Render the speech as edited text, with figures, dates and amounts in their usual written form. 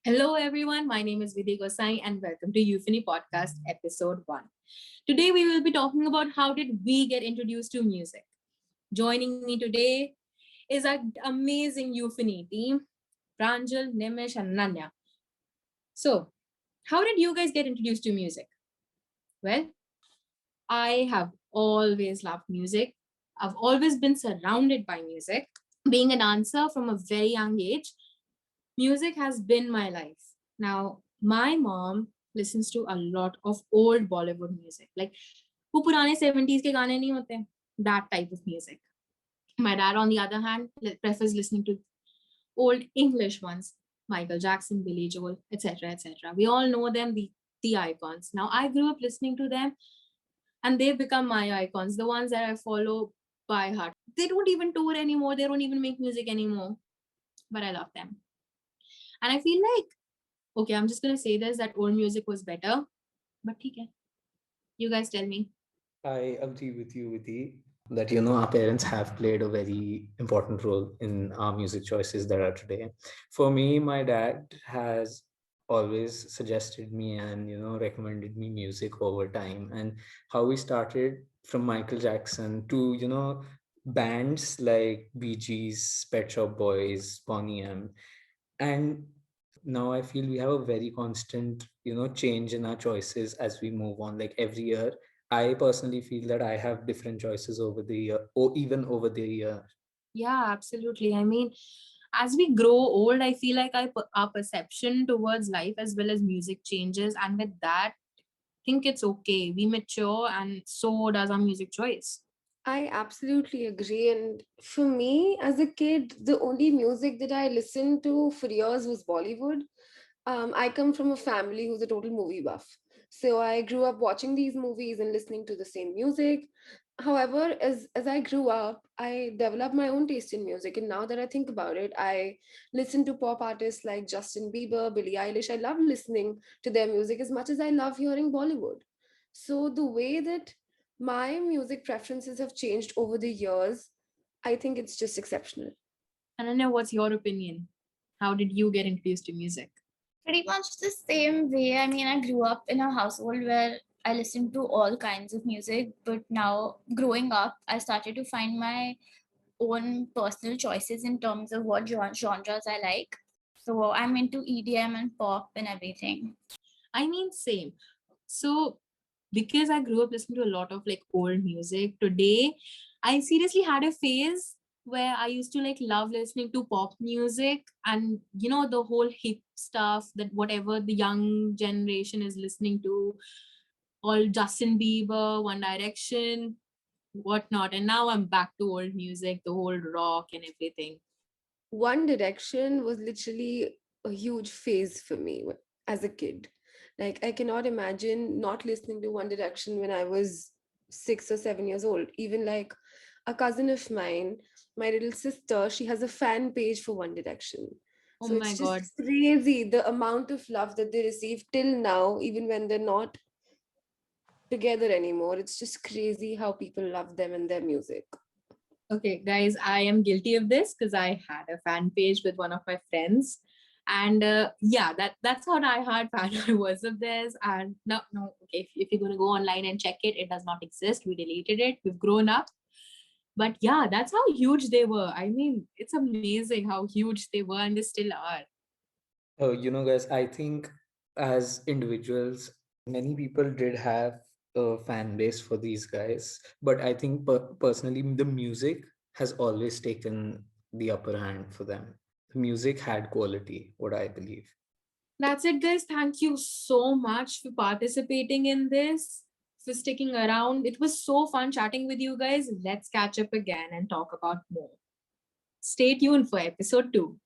Hello, everyone. My name is Vidhi Gosain, and welcome to Euphony Podcast, Episode 1. Today, we will be talking about how did we get introduced to music. Joining me today is our amazing Euphony team, Pranjal, Nimish, and Ananya. So, how did you guys get introduced to music? Well, I have always loved music. I've always been surrounded by music. Being a dancer from a very young age, music has been my life. Now, my mom listens to a lot of old Bollywood music. Like, वो पुराने 70s के गाने नहीं होते, that type of music. My dad, on the other hand, prefers listening to old English ones, Michael Jackson, Billy Joel, etc., etc. We all know them, the icons. Now, I grew up listening to them, and they've become my icons, the ones that I follow by heart. They don't even tour anymore, they don't even make music anymore, but I love them. And I feel like, okay, I'm just gonna say this, that old music was better, but okay, you guys tell me. I agree with you, Vidhi, that our parents have played a very important role in our music choices that are today. For me, my dad has always suggested me and recommended me music over time, and how we started from Michael Jackson to bands like Bee Gees, Pet Shop Boys, Boney M, and now I feel we have a very constant change in our choices as we move on, like every year. I personally feel that I have different choices over the year, or even over the year. Yeah, absolutely. I mean, as we grow old, I feel like our perception towards life as well as music changes. And with that, I think it's okay. We mature, and so does our music choice. I absolutely agree. And for me, as a kid, the only music that I listened to for years was Bollywood. I come from a family who's a total movie buff. So I grew up watching these movies and listening to the same music. However, as I grew up, I developed my own taste in music. And now that I think about it, I listen to pop artists like Justin Bieber, Billie Eilish. I love listening to their music as much as I love hearing Bollywood. So the way that my music preferences have changed over the years, I think it's just exceptional. Ananya, what's your opinion? How did you get introduced to music? Pretty much the same way. I mean, I grew up in a household where I listened to all kinds of music, but now growing up, I started to find my own personal choices in terms of what genres I like. So I'm into EDM and pop and everything. I mean, same. So, because I grew up listening to a lot of like old music, today I seriously had a phase where I used to like love listening to pop music, and the whole hip stuff, that whatever the young generation is listening to, all Justin Bieber, One Direction, whatnot. And now I'm back to old music, the whole rock and everything. One Direction was literally a huge phase for me as a kid. Like, I cannot imagine not listening to One Direction when I was 6 or 7 years old. Even like a cousin of mine, my little sister, she has a fan page for One Direction. Oh So my it's just God. crazy the amount of love that they receive till now, even when they're not together anymore. It's just crazy how people love them and their music. Okay, guys, I am guilty of this because I had a fan page with one of my friends. And yeah, that's how diehard fan I was of theirs. And no, okay, if you're going to go online and check it, it does not exist. We deleted it. We've grown up. But yeah, that's how huge they were. I mean, it's amazing how huge they were, and they still are. Oh, guys, I think as individuals, many people did have a fan base for these guys, but I think personally, the music has always taken the upper hand for them. The music had quality, what I believe. That's it, guys. Thank you so much for participating in this, for sticking around. It was so fun chatting with you guys. Let's catch up again and talk about more. Stay tuned for episode 2.